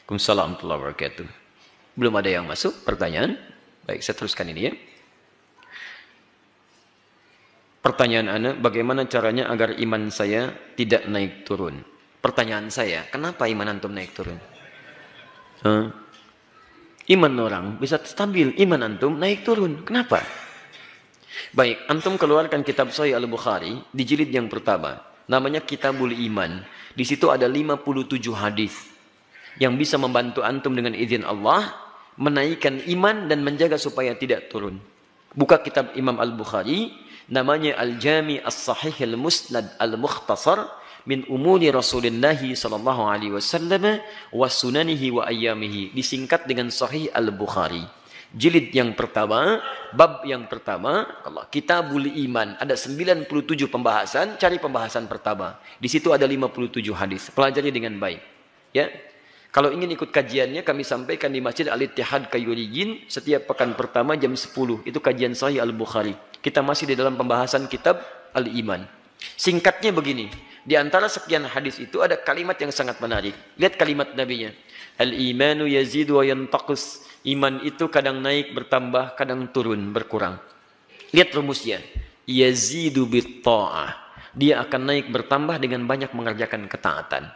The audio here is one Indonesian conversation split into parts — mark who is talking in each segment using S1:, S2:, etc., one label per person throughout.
S1: Waalaikumsalam warahmatullahi wabarakatuh. Belum ada yang masuk pertanyaan? Baik, saya teruskan ini ya. Pertanyaan Anda, bagaimana caranya agar iman saya tidak naik turun? Pertanyaan saya, kenapa iman antum naik turun? Iman orang bisa stabil, iman antum naik turun. Kenapa? Baik, antum keluarkan kitab Sahih Al-Bukhari di jilid yang pertama. Namanya Kitabul Iman. Di situ ada 57 hadis yang bisa membantu antum dengan izin Allah menaikkan iman dan menjaga supaya tidak turun. Buka kitab Imam Al-Bukhari, namanya Al-Jami As-Sahih Al-Musnad Al-Mukhtasar min umuri Rasulullah sallallahu alaihi wasallam wa sunanihi wa ayyamihi, disingkat dengan Sahih Al-Bukhari. Jilid yang pertama, bab yang pertama, kalau Kitabul Iman ada 97 pembahasan, cari pembahasan pertama. Di situ ada 57 hadis. Pelajari dengan baik. Ya. Kalau ingin ikut kajiannya, kami sampaikan di Masjid Al-Ittihad Kayuriyin setiap pekan pertama jam 10. Itu kajian Sahih Al-Bukhari. Kita masih di dalam pembahasan kitab Al-Iman. Singkatnya begini. Di antara sekian hadis itu ada kalimat yang sangat menarik. Lihat kalimat nabinya. Al-imanu yazidu wa yantaqus. Iman itu kadang naik, bertambah, kadang turun, berkurang. Lihat rumusnya. Yazidu bitta'ah. Dia akan naik, bertambah dengan banyak mengerjakan ketaatan.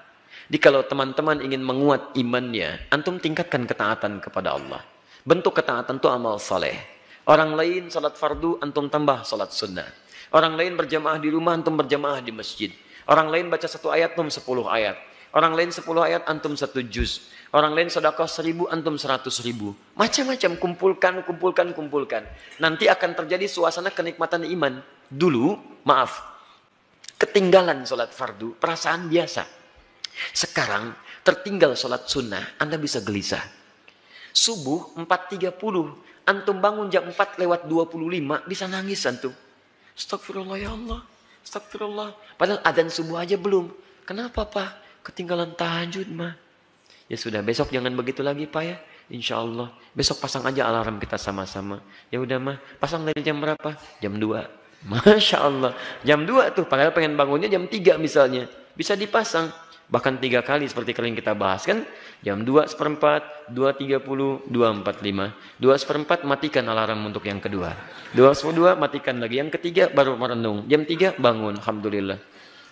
S1: Jadi kalau teman-teman ingin menguat imannya, antum tingkatkan ketaatan kepada Allah. Bentuk ketaatan itu amal saleh. Orang lain salat fardu, antum tambah salat sunnah. Orang lain berjamaah di rumah, antum berjamaah di masjid. Orang lain baca 1 ayat, antum 10 ayat. Orang lain 10 ayat, antum 1 juz. Orang lain sedekah 1000, antum 100.000. Macam-macam, kumpulkan. Nanti akan terjadi suasana kenikmatan iman. Dulu, maaf, ketinggalan salat fardu, perasaan biasa. Sekarang tertinggal sholat sunnah, Anda bisa gelisah. Subuh 4.30, antum bangun jam 4:25, bisa nangis antum. Astagfirullah ya Allah, astagfirullah. Padahal adzan subuh aja belum. Kenapa Pak? Ketinggalan tahajud mah. Ya sudah, besok jangan begitu lagi Pak ya. Insya Allah. Besok pasang aja alarm kita sama-sama. Ya udah mah, pasang dari jam berapa? Jam 2. Masya Allah. Jam 2 tuh, padahal pengen bangunnya jam 3 misalnya. Bisa dipasang. Bahkan 3 kali seperti kalian kita bahas kan. Jam 2:04, 2:30, 2:45. 2:04 matikan alarm untuk yang kedua. 2:02 matikan lagi. Yang ketiga baru merenung. Jam 3 bangun. Alhamdulillah.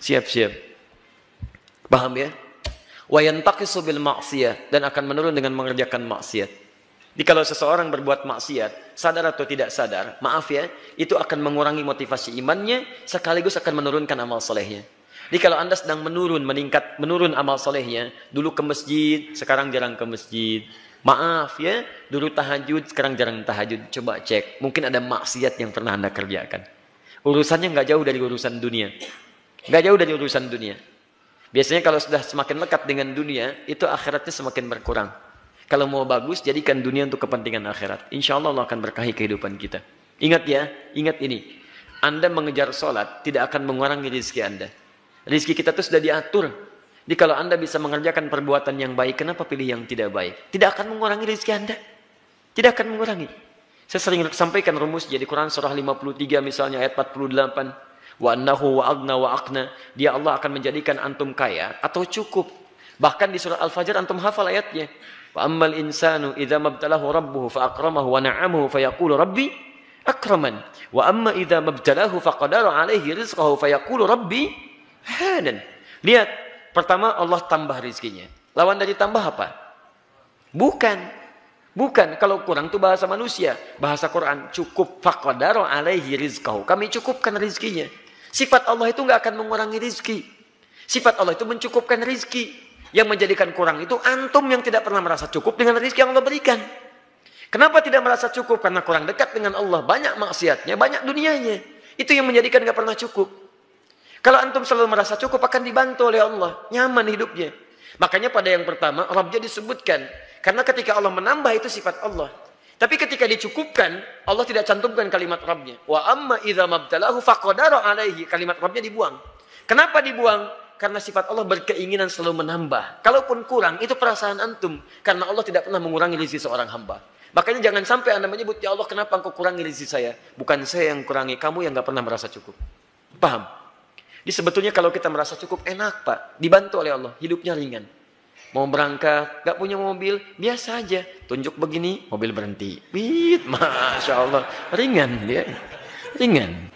S1: Siap-siap. Paham ya? Wa yantaqisu bil ma'siyah, dan akan menurun dengan mengerjakan maksiat. Jadi kalau seseorang berbuat maksiat, sadar atau tidak sadar, maaf ya, itu akan mengurangi motivasi imannya, sekaligus akan menurunkan amal solehnya. Jadi kalau Anda sedang menurun amal solehnya, dulu ke masjid, sekarang jarang ke masjid. Maaf ya, dulu tahajud, sekarang jarang tahajud. Coba cek, mungkin ada maksiat yang pernah Anda kerjakan. Urusannya nggak jauh dari urusan dunia. Nggak jauh dari urusan dunia. Biasanya kalau sudah semakin lekat dengan dunia, itu akhiratnya semakin berkurang. Kalau mau bagus, jadikan dunia untuk kepentingan akhirat. Insya Allah Allah akan berkahi kehidupan kita. Ingat ya, ingat ini. Anda mengejar sholat, tidak akan mengurangi rezeki Anda. Rezeki kita itu sudah diatur. Jadi kalau Anda bisa mengerjakan perbuatan yang baik, kenapa pilih yang tidak baik? Tidak akan mengurangi rezeki Anda. Tidak akan mengurangi. Saya sering sampaikan rumus jadi Quran surah 53 misalnya ayat 48. Wa annahu wa agna wa aqna. Dia Allah akan menjadikan antum kaya atau cukup. Bahkan di surah Al-Fajr antum hafal ayatnya. Wa ammal insanu idza mabtalahu rabbuhu fa akramahu wa na'amahu fa yaqulu rabbi akraman. Wa amma idza mabtalahu faqadara alaihi rizqahu fa yaqulu rabbi hanan. Lihat, pertama Allah tambah rezekinya. Lawan dari tambah apa? Bukan. Kalau kurang itu bahasa manusia. Bahasa Quran, cukup faqadara alaihi rizqahu. Kami cukupkan rezekinya. Sifat Allah itu enggak akan mengurangi rezeki. Sifat Allah itu mencukupkan rezeki. Yang menjadikan kurang itu antum yang tidak pernah merasa cukup dengan rezeki yang Allah berikan. Kenapa tidak merasa cukup? Karena kurang dekat dengan Allah. Banyak maksiatnya, banyak dunianya. Itu yang menjadikan enggak pernah cukup. Kalau antum selalu merasa cukup akan dibantu oleh Allah. Nyaman hidupnya. Makanya pada yang pertama, Rabbnya disebutkan. Karena ketika Allah menambah itu sifat Allah. Tapi ketika dicukupkan, Allah tidak cantumkan kalimat Rabbnya. Wa amma idza mabtalahu faqadara alaihi. Kalimat Rabbnya dibuang. Kenapa dibuang? Karena sifat Allah berkeinginan selalu menambah. Kalaupun kurang, itu perasaan antum. Karena Allah tidak pernah mengurangi rezeki seorang hamba. Makanya jangan sampai Anda menyebut, ya Allah kenapa engkau kurangi rezeki saya? Bukan saya yang kurangi, kamu yang gak pernah merasa cukup. Paham? Jadi sebetulnya kalau kita merasa cukup, enak Pak. Dibantu oleh Allah, hidupnya ringan. Mau berangkat, gak punya mobil, biasa aja. Tunjuk begini, mobil berhenti. Masya Allah, ringan dia. Ringan.